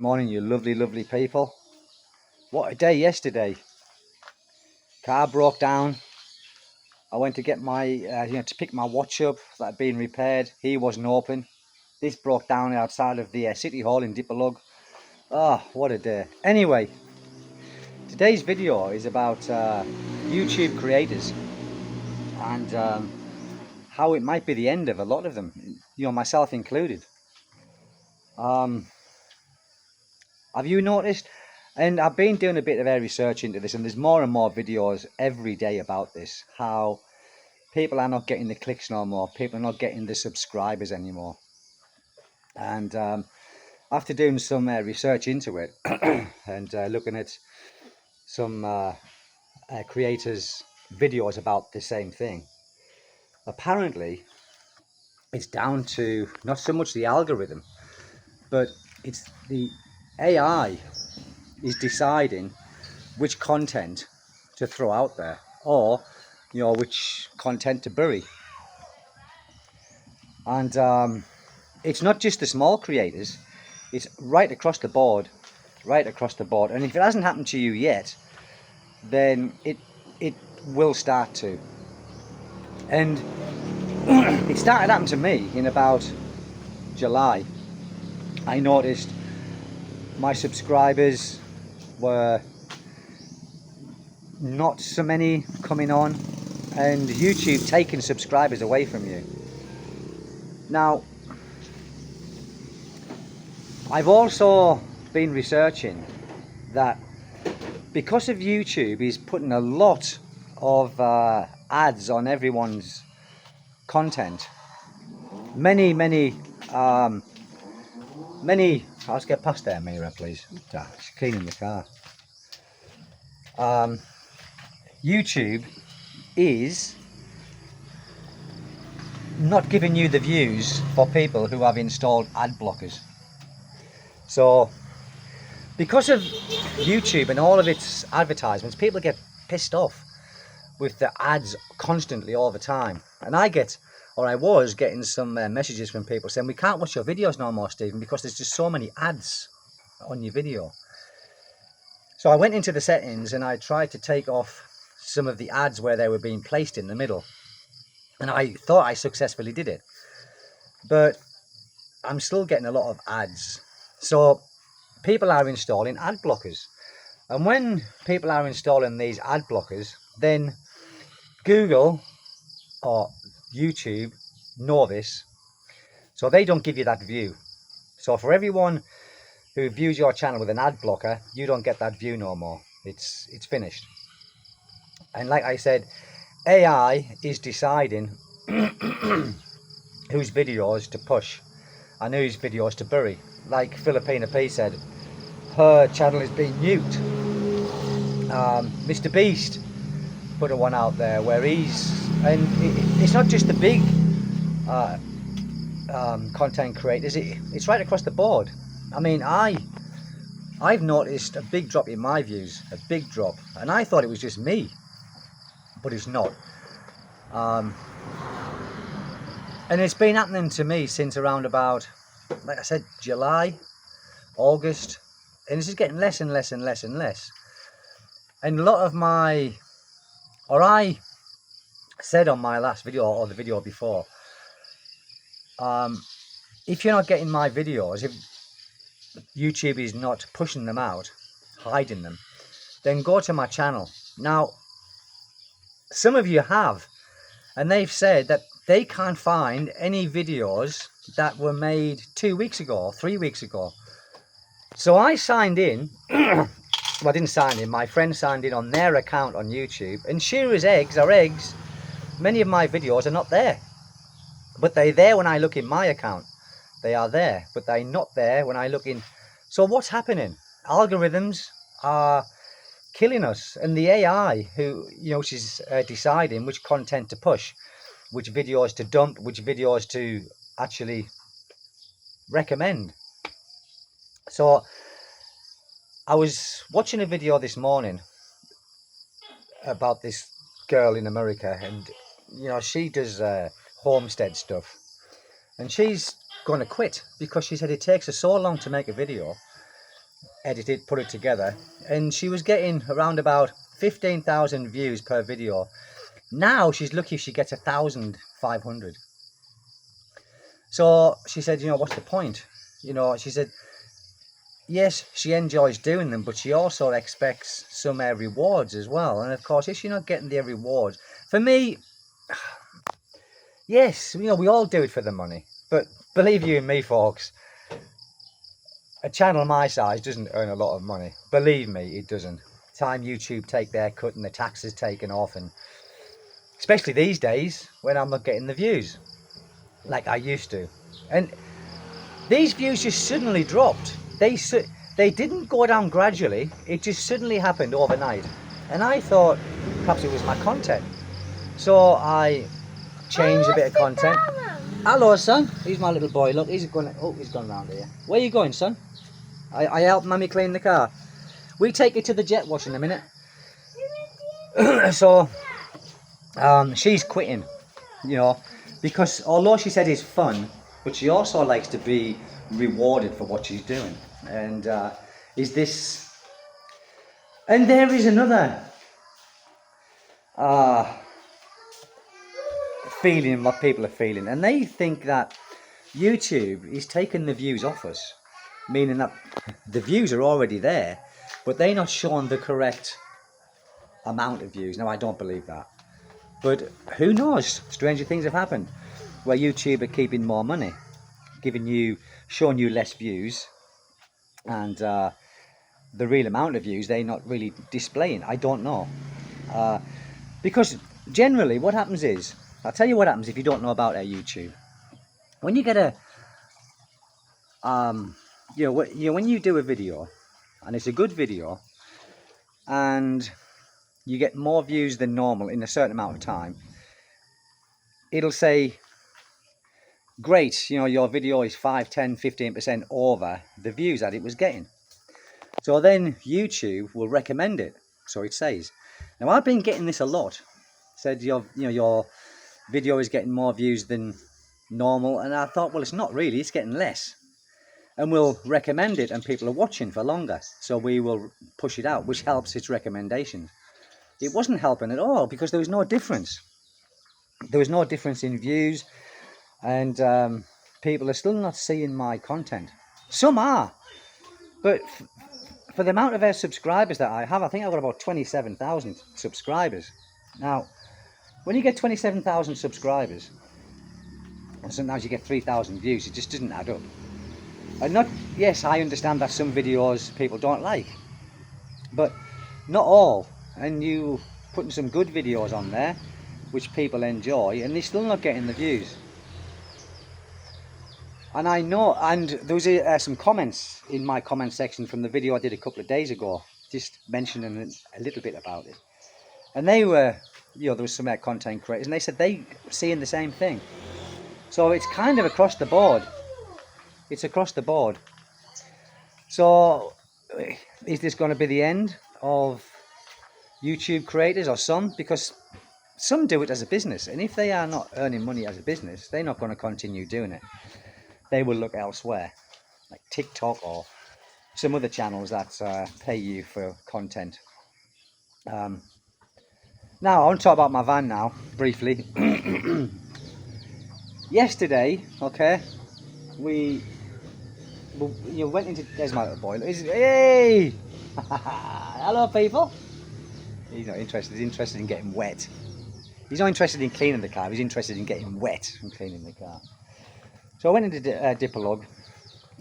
Morning, you lovely, lovely people. What a day yesterday. Car broke down. I went to get my, to pick my watch up that had been repaired. He wasn't open. This broke down outside of the City Hall in Dipperlug. Oh, what a day. Anyway, today's video is about YouTube creators and how it might be the end of a lot of them, myself included. Have you noticed? And I've been doing a bit of research into this, and there's more and more videos every day about this, how people are not getting the clicks no more, people are not getting the subscribers anymore. And after doing some research into it and looking at some creators' videos about the same thing, apparently it's down to not so much the algorithm, but it's the AI is deciding which content to throw out there, or which content to bury. And it's not just the small creators, it's right across the board. And if it hasn't happened to you yet, then it will start to. And it started happening to me in about July. I noticed my subscribers were not so many coming on, and YouTube taking subscribers away from you. Now, I've also been researching that because of YouTube is putting a lot of ads on everyone's content, many let's get past there, Mira, please. She's cleaning the car. YouTube is not giving you the views for people who have installed ad blockers. So because of YouTube and all of its advertisements, people get pissed off with the ads constantly all the time. And I was getting some messages from people saying, we can't watch your videos no more, Stephen, because there's just so many ads on your video. So I went into the settings and I tried to take off some of the ads where they were being placed in the middle. And I thought I successfully did it. But I'm still getting a lot of ads. So people are installing ad blockers. And when people are installing these ad blockers, then Google or YouTube know this, so they don't give you that view. So for everyone who views your channel with an ad blocker, you don't get that view no more. It's finished. And like I said, AI is deciding whose videos to push and whose videos to bury. Like Filipina P said, her channel is being nuked. Mr. Beast put a one out there where it's not just the big content creators, it's right across the board. I mean, I've noticed a big drop in my views, a big drop, and I thought it was just me, but it's not. And it's been happening to me since around about, like I said, July, August, and this is getting less and less and less and less. And a lot of I said on my last video or the video before, if you're not getting my videos, if YouTube is not pushing them out, hiding them, then go to my channel. Now, some of you have, and they've said that they can't find any videos that were made 2 weeks ago or 3 weeks ago. So I signed in. Well, I didn't sign in, my friend signed in on their account on YouTube, and sure as eggs are eggs, many of my videos are not there. But they're there when I look in my account. They are there, but they're not there when I look in. So what's happening? Algorithms are killing us, and the AI, who, she's deciding which content to push, which videos to dump, which videos to actually recommend. So I was watching a video this morning about this girl in America, and she does homestead stuff, and she's going to quit because she said it takes her so long to make a video, edit it, put it together, and she was getting around about 15,000 views per video. Now she's lucky if she gets 1,500. So she said, you know, what's the point? You know, she said, yes, she enjoys doing them, but she also expects some rewards as well. And of course, if she's not getting the rewards, for me, yes, you know, we all do it for the money. But believe you me, folks, a channel my size doesn't earn a lot of money. Believe me, it doesn't. Time YouTube take their cut and the taxes taken off, and especially these days when I'm not getting the views like I used to. And these views just suddenly dropped. They didn't go down gradually. It just suddenly happened overnight. And I thought perhaps it was my content. So I changed a bit of content. Hello, son. He's my little boy. Look, he's gone round here. Where are you going, son? I help Mummy clean the car. We take it to the jet wash in a minute. So she's quitting, you know, because although she said it's fun, but she also likes to be rewarded for what she's doing. And there is another feeling what people are feeling, and they think that YouTube is taking the views off us, meaning that the views are already there, but they're not showing the correct amount of views. Now, I don't believe that, but who knows? Stranger things have happened where YouTube are keeping more money, showing you less views, and the real amount of views they're not really displaying. I don't know, because generally what happens is, I'll tell you what happens if you don't know about YouTube. When you get when you do a video and it's a good video and you get more views than normal in a certain amount of time, it'll say, great, you know, your video is 5, 10, 15% over the views that it was getting. So then YouTube will recommend it. So it says. Now, I've been getting this a lot. Said your video is getting more views than normal, and I thought, well, it's not really, it's getting less. And we'll recommend it, and people are watching for longer, so we will push it out, which helps its recommendations. It wasn't helping at all because there was no difference. There was no difference in views, and people are still not seeing my content. Some are, but for the amount of subscribers that I have, I think I've got about 27,000 subscribers. Now, when you get 27,000 subscribers, and sometimes you get 3,000 views, it just doesn't add up. And yes, I understand that some videos people don't like, but not all. And you putting some good videos on there, which people enjoy, and they're still not getting the views. And I know, and there was some comments in my comment section from the video I did a couple of days ago, just mentioning a little bit about it. And they were, there was some content creators, and they said they were seeing the same thing. So it's kind of across the board. It's across the board. So is this going to be the end of YouTube creators, or some? Because some do it as a business, and if they are not earning money as a business, they're not going to continue doing it. They will look elsewhere, like TikTok or some other channels that pay you for content. Now I want to talk about my van now, briefly. Yesterday, okay, we went into, there's my little boy, hey! Hello people! He's not interested, he's interested in getting wet. He's not interested in cleaning the car, he's interested in getting wet and cleaning the car. So I went into Dipperlug,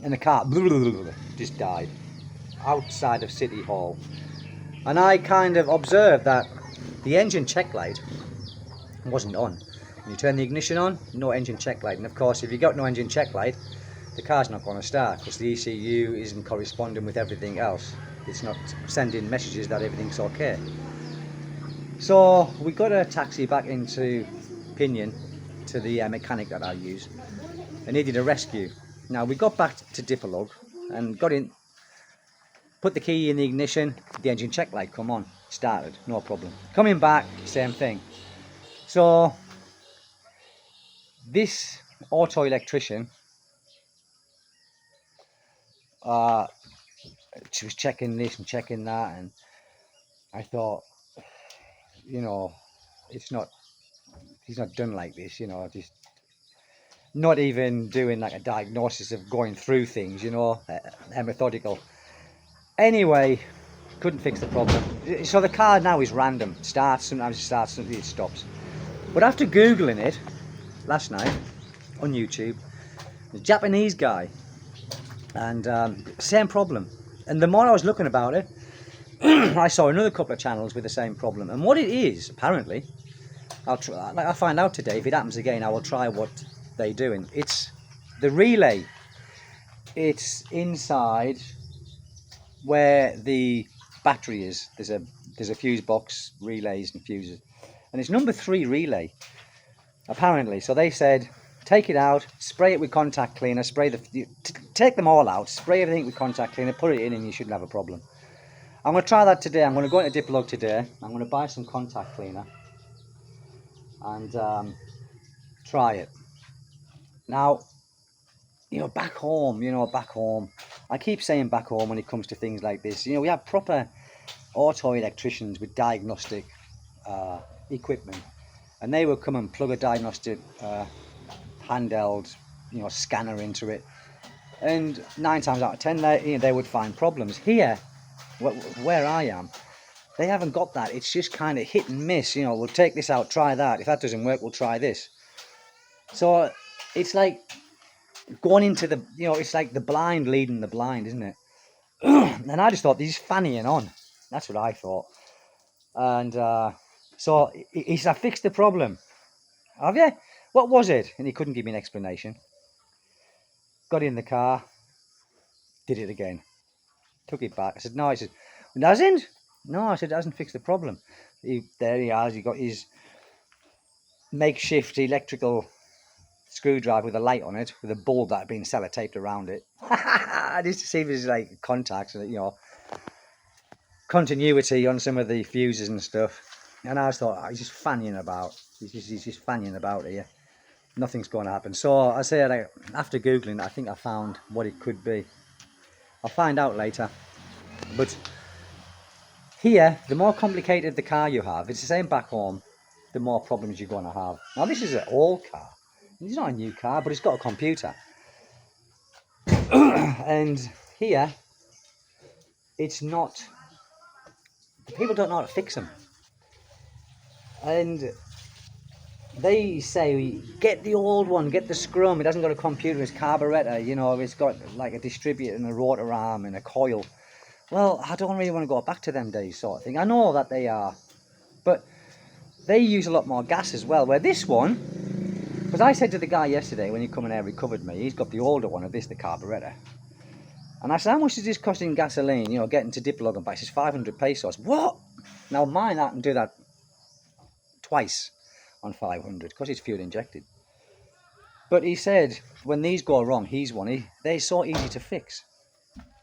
and the car just died outside of City Hall. And I kind of observed that the engine check light wasn't on. When you turn the ignition on, no engine check light. And of course, if you've got no engine check light, the car's not going to start because the ECU isn't corresponding with everything else. It's not sending messages that everything's okay. So we got a taxi back into Pinion to the mechanic that I use, and needed a rescue. Now we got back to Dipperlug and got in, put the key in the ignition, the engine check light come on, started, no problem. Coming back, same thing. So this auto electrician was checking this and checking that, and I thought, you know, it's not, he's not done like this, you know, just not even doing like a diagnosis of going through things, you know, methodical. Anyway, couldn't fix the problem. So the car now is random. Starts, sometimes it starts, sometimes it stops. But after Googling it last night on YouTube, a Japanese guy, and same problem. And the more I was looking about it, I saw another couple of channels with the same problem. And what it is, apparently, I'll find out today. If it happens again, I will try what they do. And it's the relay. It's inside where the battery is. There's a fuse box, relays and fuses, and it's number 3 relay, apparently. So they said, take it out, spray it with contact cleaner, take them all out, spray everything with contact cleaner, put it in, and you shouldn't have a problem. I'm going to try that today. I'm going to go into Diplog today. I'm going to buy some contact cleaner and try it. Now, you know, back home, I keep saying back home when it comes to things like this, you know, we have proper auto electricians with diagnostic equipment, and they would come and plug a diagnostic handheld, you know, scanner into it, and 9 times out of 10 they would find problems. Here, where I am, they haven't got that. It's just kind of hit and miss, you know. We'll take this out, try that. If that doesn't work, we'll try this. So it's like going into the, you know, it's like the blind leading the blind, isn't it? And I just thought, he's fannying on. That's what I thought. And so he said, I fixed the problem. Have you? What was it? And he couldn't give me an explanation. Got in the car, did it again. Took it back. I said, no. He said, it hasn't? No, I said, it hasn't fixed the problem. There he has. He got his makeshift electrical screwdriver with a light on it, with a bulb that had been sellotaped around it. Just to see if there's like contacts, you know, continuity on some of the fuses and stuff. And I just thought, he's just fannying about. He's just fannying about here. Nothing's going to happen. So I say, like, after Googling, I think I found what it could be. I'll find out later. But here, the more complicated the car you have, it's the same back home, the more problems you're going to have. Now, this is an old car. It's not a new car, but it's got a computer. And here, it's not, the people don't know how to fix them. And they say, get the old one, get the Scrum. It hasn't got a computer, it's carburetor, you know, it's got like a distributor and a rotor arm and a coil. Well, I don't really want to go back to them days, sort of thing. I know that they are, but they use a lot more gas as well. Where this one, because I said to the guy yesterday when he come in here, recovered me, he's got the older one of this, the carburetor. And I said, how much is this costing gasoline, you know, getting to Diplog and back? He says, 500 pesos. What? Now mine, I can do that twice on 500 because it's fuel injected. But he said, when these go wrong, they're so easy to fix.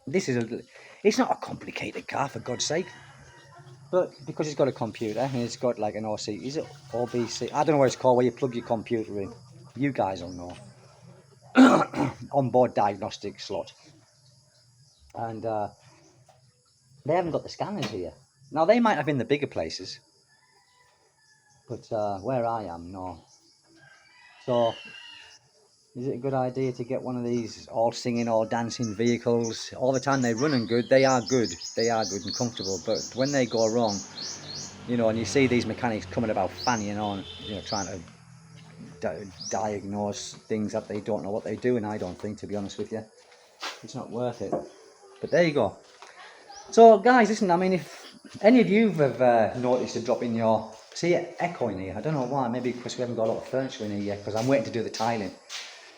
It's not a complicated car, for God's sake. But because it's got a computer and it's got like an OC, is it OBC? I don't know what it's called, where you plug your computer in. You guys don't know. Onboard diagnostic slot. And they haven't got the scanners here. Now, they might have in the bigger places. But where I am, no. So, is it a good idea to get one of these all singing, all dancing vehicles? All the time they're running good. They are good and comfortable. But when they go wrong, you know, and you see these mechanics coming about fannying on, you know, trying to diagnose things that they don't know what they're doing, I don't think, to be honest with you. It's not worth it. But there you go. So, guys, listen, I mean, if any of you have noticed a drop in your... See, echo in here. I don't know why. Maybe because we haven't got a lot of furniture in here yet, because I'm waiting to do the tiling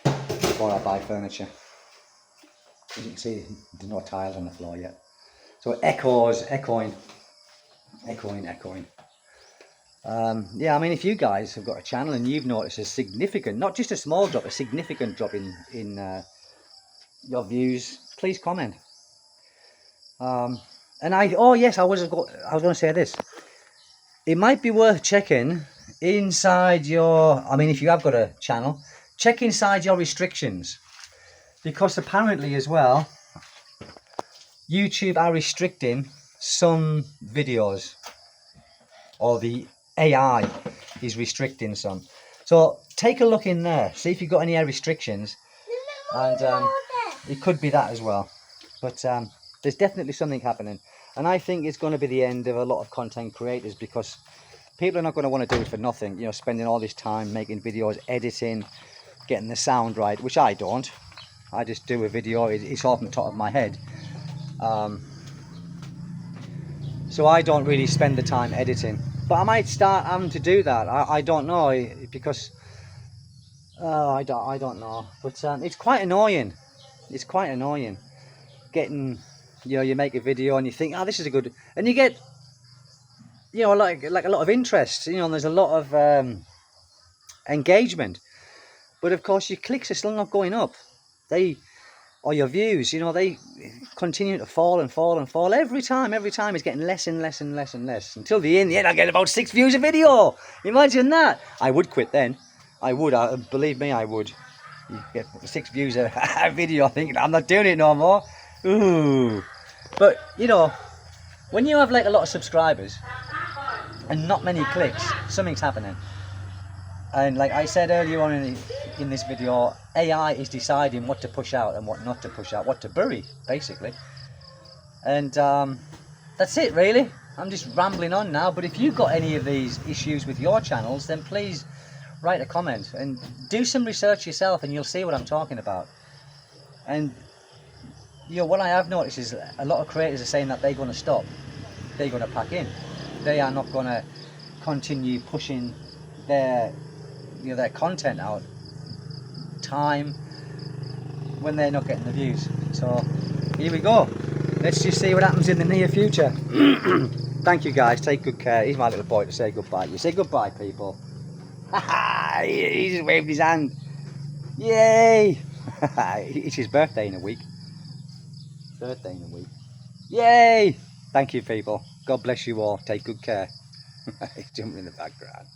before I buy furniture. As you can see, there's no tiles on the floor yet. So echoing. Yeah, I mean, if you guys have got a channel and you've noticed a significant, not just a small drop, a significant drop in your views, please comment. And I was going to say this. It might be worth checking inside your, I mean, if you have got a channel, check inside your restrictions. Because apparently as well, YouTube are restricting some videos, or the AI is restricting some. So take a look in there, see if you've got any restrictions, and it could be that as well. But there's definitely something happening, and I think it's going to be the end of a lot of content creators, because people are not going to want to do it for nothing, you know, spending all this time making videos, editing, getting the sound right, which I don't. I just do a video, it's off the top of my head. So I don't really spend the time editing, but I might start having to do that. I don't know, because I don't know, but it's quite annoying. It's quite annoying getting, you know, you make a video and you think, oh, this is a good, and you get, you know, like a lot of interest, you know, and there's a lot of engagement, but of course your clicks are still not going up. Or your views, you know, they continue to fall and fall and fall every time. It's getting less and less and less and less, until in the end I get about 6 views a video. Imagine that. I would quit then. I would, believe me, I would. You get 6 views a video, I think I'm not doing it no more. Ooh. But you know, when you have like a lot of subscribers and not many clicks, something's happening. And like I said earlier on in this video, AI is deciding what to push out and what not to push out, what to bury, basically. And that's it, really. I'm just rambling on now, but if you've got any of these issues with your channels, then please write a comment and do some research yourself, and you'll see what I'm talking about. And you know, what I have noticed is a lot of creators are saying that they're going to stop. They're going to pack in. They are not going to continue pushing their, you know, their content out time when they're not getting the views. So here we go. Let's just see what happens in the near future. Thank you guys, take good care. He's my little boy to say goodbye. You say goodbye, people. He just waved his hand. Yay. It's his birthday in a week. Yay. Thank you, people. God bless you all. Take good care. He's jumping in the background.